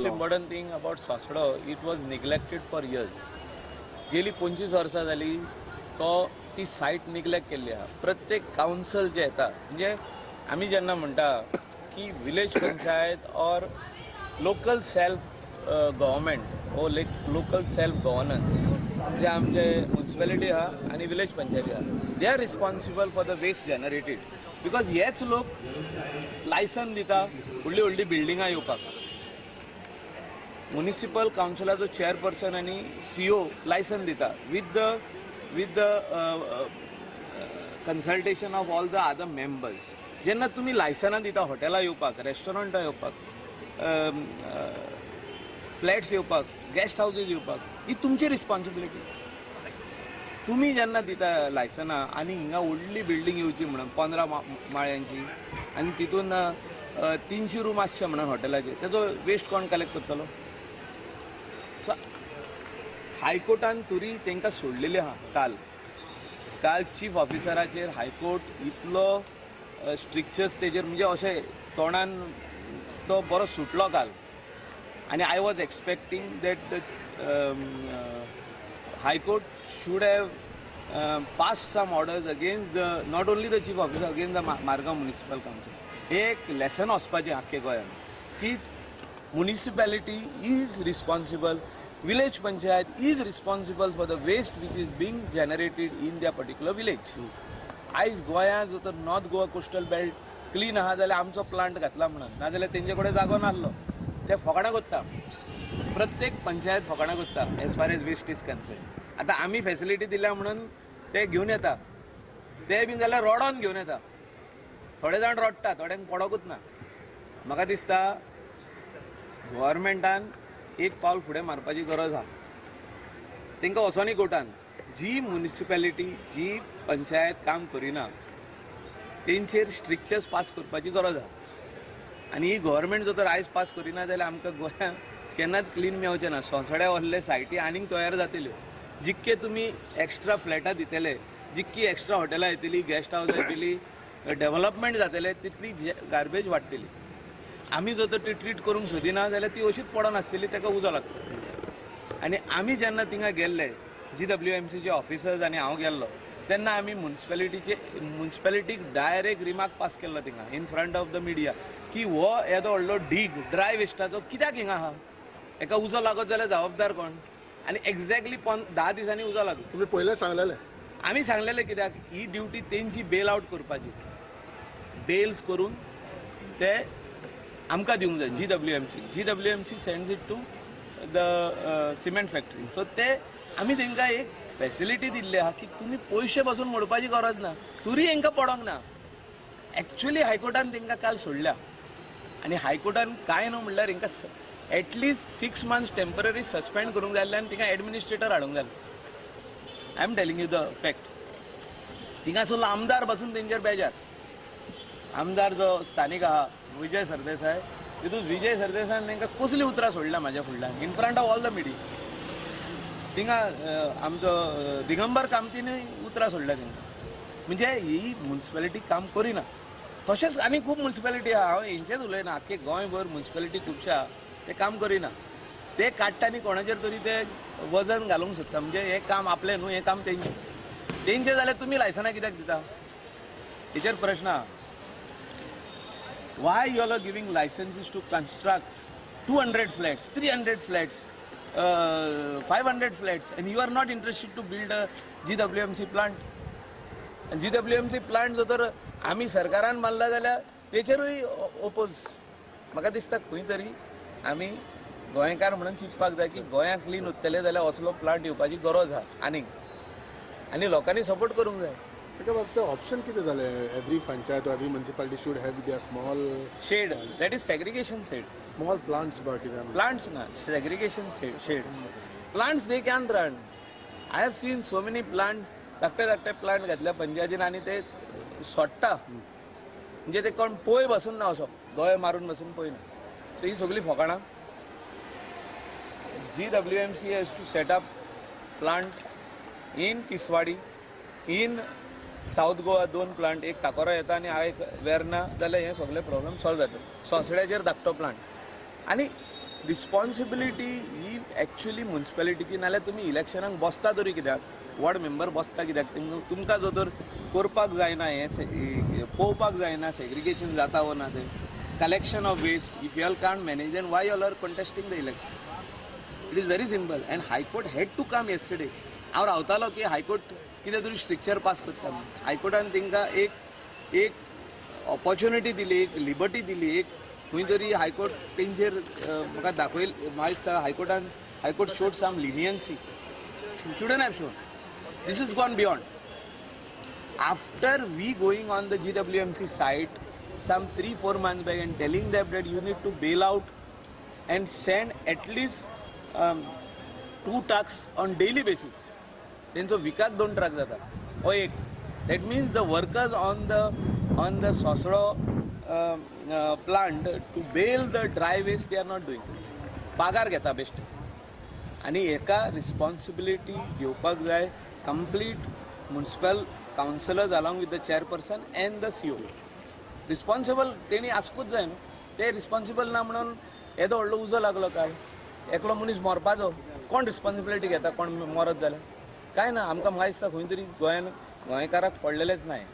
most important thing about Sosdo, it was neglected for years. गेली 25 वर्सां जाली तो ती सायट निग्लेक्ट केल्ली आहा. प्रत्येक कावन्सल जे येता म्हणजे आमी जेन्ना म्हणटा की विलेज पंचायत और लोकल सेल्फ गव्हर्मेंट ओ लोकल सेल्फ गव्हर्नन्स जे आमचे म्युनिसिपॅलिटी आहा आनी विलेज पंचायती आहा, they are responsible for the waste generated. Because हेच लोक लायसन दिता व्हडली व्हडली बिल्डिंगां येवपाक. म्युनिसिपल कावन्सिलाचो चेअरपर्सन आनी CEO लायसन दिता with the consultation of all the other members. जेन्ना तुमी लायसनां दिता हॉटेलां येवपाक, रेस्टॉरंटां येवपाक, फ्लॅट्स येवपाक, गेस्ट हाऊसेस येवपाक, ही तुमची रिस्पॉन्सिबिलिटी. तुम्ही जेन्ना दिता लायसनां आनी हिंगा व्हडली बिल्डींग येवची म्हणून 15 माळ्यांची आनी तितून 300 रूम आसचे म्हणून हॉटेलाचे, तेजो वेस्ट कोण कलेक्ट करतलो? सो हायकोर्टान तरी तांकां सोडलेली आहा. काल चीफ ऑफिसराचेर हायकोर्ट इतलो स्ट्रिक्चर्स तेजेर म्हणजे अशें तोंडान तो बरो सुटलो काल. आनी I was expecting that high court should have passed some orders against not only the chief officer, against the Margam Municipal Council. एक लेसन वचपाचें आख्खे गोंयान की municipality is responsible, village panchayat is responsible for the waste which is being generated in their particular village. आयज गोंयांत जर तर north Goa coastal belt clean आहा जाल्यार आमचो प्लांट घातला म्हणून, नाजाल्यार तेंचे कडेन जागो नासलो ते फकाणां कोत्ता. प्रत्येक पंचायत फकाणां कोत्ता as far as waste is concern. आता आमी फॅसिलिटी दिल्या म्हणून ते घेवन येता, ते बीन जाल्यार रोडोन घेवन येता. थोडे जाण रोडटा, थोड्यांक पडोकूच ना. म्हाका दिसता गव्हर्मेंटान एक पावल फुडें मारपाची गरज आहा. तांकां वचोनी कोर्टान जी म्युनिसिपॅलिटी, जी पंचायत काम करिना तेंचेर स्ट्रिक्चर्स पास करपाची गरज आहा. आनी ही गव्हर्मेंट जर तर आयज पास करिना जाल्यार आमकां गोंयांत केन्नाच क्लीन मेळचें ना. सोंसड्या व्हरले सायटी आनीक तयार जातल्यो. जितके तुम्ही एक्स्ट्रा फ्लॅटां दितले, जितकी एक्स्ट्रा हॉटेलां येतली, गेस्ट हाऊस येतली, डेव्हलपमेंट जातले, तितली गार्बेज वाडटली. आमी जर तर ती ट्रीट करूंक सोदिना जाल्यार ती अशीच पडोन आसतली, ताका उजो लागता. आनी आमी जेन्ना थिंगा गेल्ले GWMCचे ऑफिसर्स आनी हांव गेल्लो तेन्ना आमी म्युनिसिपॅलिटीक डायरेक्ट रिमार्क पास केल्लो थिंगा in front of the media की हो येदो व्हडलो ढीग ड्राय वेस्टाचो कित्याक हिंगा आहा, हेका उजो लागत जाल्यार जबाबदार कोण? आणि एक्झॅक्टली 10 दिसांनी उजो लागलो. तुम्ही पयलें सांगलेलें? आमी सांगलेलें कित्याक ही ड्युटी तेंची बेल आउट करपाची. बेल्स करून ते आमकां दिवंक जाय. GWMC sends it to the cement factory. So ते आमी तांकां एक फॅसिलिटी दिल्ली आहा की तुमी पयशे पासून मोडपाची गरज ना, तरी हांकां पडोंक ना. एक्चुअली हायकोर्टान तांकां काल सोडल्या आनी हायकोर्टान कांय न्हू म्हणल्यार हांकां एटलीस्ट 6 months टेम्पररी सस्पेंड करूंक जाय आनी तिका एडमिनिस्ट्रेटर हाडूंक जाय. I am telling you the fact. थिंगासरलो आमदार पासून तेंचेर बेजार. आमदार जो स्थानीक आहा विजय सरदेसाय, तितून विजय सरदेसायन तांकां कसली उतरां सोडल्या म्हाज्या फुडल्यान in front of all the media. थिंगा आमचो दिगंबर कामतीनूय उतरां सोडल्या तांकां. म्हणजे ही म्युनिसिपॅलिटी काम करिना. तशेंच आनी खूब म्युनिसिपॅलिटी आहा, हांव हेंचेच उलयना, आख्खे गोंयभर म्युनिसिपॅलिटी खुबशे आहा ते काम करिना. ते काडटा आनी कोणाचेर तरी ते वजन घालूंक सोदता. म्हणजे हे काम आपलें न्हू, हे काम तेंचे जाल्यार तुमी लायसनां कित्याक दिता? हेचेर प्रश्न आहा. Why you are giving licenses to construct 200 flats, 300 flats, 500 flats and you are not interested to build a GWMC plant? GWMC plant जर तर आमी सरकारान मारला जाल्यार तेचेरूय ओपोज. म्हाका दिसता खंय तरी आमी गोंयकार म्हणून चिंतपाक जाय की गोंयां क्लीन उरतले जाल्यार असलो प्लांट येवपाची गरज आहा आनी लोकांनी सपोर्ट करूंक जाय. ताका बाबतींत ऑप्शन कितें जालें? Every panchayat or every municipality should have their small shed, that is segregation shed. small plants बा कितें? प्लांट्स ना, segregation shed. Plants they can run. I have seen so many plant, धाकटे प्लांट घातल्या पंचायतीन आनी ते सोडटा. म्हणजे ते कोण पळय बसून ना, असो दोळे मारून बसून पळयना. सो ही सगळी फकाणां. GWMC has to set up plant in Tiswadi, in south Goa 2 plant, एक टाकोरा येता आनी एक वेर्ना, जाल्यार हे सगळे प्रॉब्लेम सॉल्व जाता. सोंसड्याचेर धाकटो प्लांट. आनी रिस्पॉन्सिबिलिटी ही एक्चुअली म्युन्सिपालिटीची नाल्यार तुमी इलेक्शनाक बसता तरी कित्याक वॉर्ड मेंबर बसता कित्याक तुमकां जो तर करपाक जायना हें पळोवपाक जायना सेग्रिगेशन जाता वो ना तें collection of waste if you all can't manage then why all are contesting the election it is very simple and high court had to come yesterday हांव रावतालो की हायकोर्ट कितें तरी स्ट्रिक्चर पास करता म्हणून हायकोर्टान तांकां एक ऑपॉर्च्युनिटी दिली एक लिबर्टी दिली एक खंय तरी हायकोर्ट तेंचेर म्हाका दाखयल म्हाका दिसता high court should some leniency shouldn't have shown. This has gone beyond. After we going on the GWMC site some 3-4 months back and telling them that you need to bail out and send at least 2 trucks on daily basis. तेंचो विकास 2 truck जाता हो एक that means the workers on the Sosro plant to bail the dry waste they are not doing. पागार घेता best आनी हेका responsibility घेवपाक जाय complete municipal councillors along with the chairperson and the CO responsible तेणी आसकूच जाय न्हू ते रिस्पॉन्सिबल ना म्हणून येदो व्हडलो उजो लागलो काय एकलो मनीस मरपाचो कोण रिस्पॉन्सिबिलिटी घेता कोण मरत जाल्यार काय ना आमकां म्हाका दिसता खंय तरी गोंयाकाराक पडलेलेच नाही